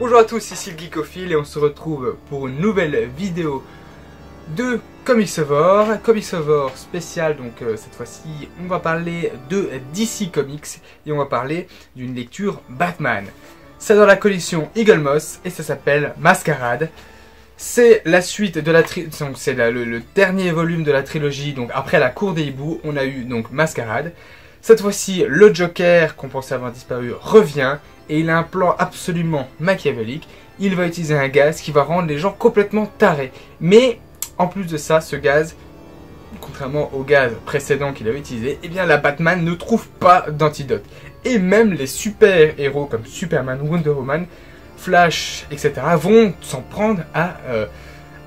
Bonjour à tous, ici le Geekophile et on se retrouve pour une nouvelle vidéo de Comicsovore spécial. Donc cette fois-ci on va parler de DC Comics et on va parler d'une lecture Batman. C'est dans la collection Eagle Moss et ça s'appelle Masquerade. C'est la suite de la donc c'est le dernier volume de la trilogie. Donc après la cour des hiboux, on a eu donc Masquerade. Cette fois-ci, le Joker qu'on pensait avoir disparu revient et il a un plan absolument machiavélique. Il va utiliser un gaz qui va rendre les gens complètement tarés. Mais en plus de ça, ce gaz, contrairement au gaz précédent qu'il avait utilisé, eh bien la Batman ne trouve pas d'antidote. Et même les super-héros comme Superman, Wonder Woman, Flash, etc. vont s'en prendre à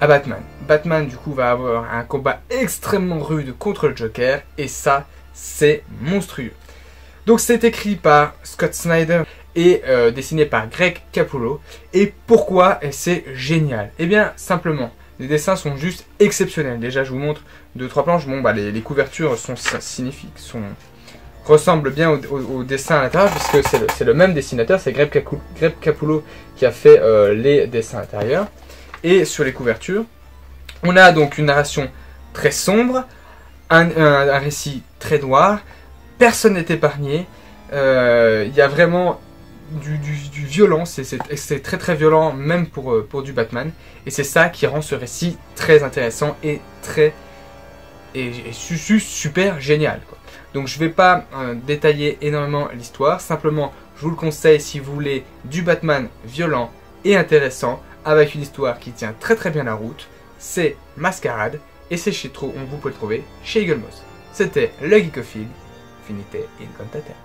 Batman. Batman du coup va avoir un combat extrêmement rude contre le Joker et ça c'est monstrueux. Donc c'est écrit par Scott Snyder et dessiné par Greg Capullo. Et pourquoi c'est génial? Eh bien simplement, les dessins sont juste exceptionnels. Déjà je vous montre 2-3 planches. Bon bah les couvertures sont ressemblent bien au dessin à l'intérieur puisque c'est le même dessinateur, c'est Greg Capullo qui a fait les dessins intérieurs. Et sur les couvertures, on a donc une narration très sombre, un récit très noir, personne n'est épargné, il y a vraiment du violent, c'est très très violent même pour du Batman, et c'est ça qui rend ce récit très intéressant et juste super génial, quoi. Donc je ne vais pas détailler énormément l'histoire, simplement je vous le conseille si vous voulez du Batman violent et intéressant, avec une histoire qui tient très très bien la route, c'est Masquerade, et c'est vous pouvez le trouver chez Eagle Moss. C'était le Geekophile, finite in cantate.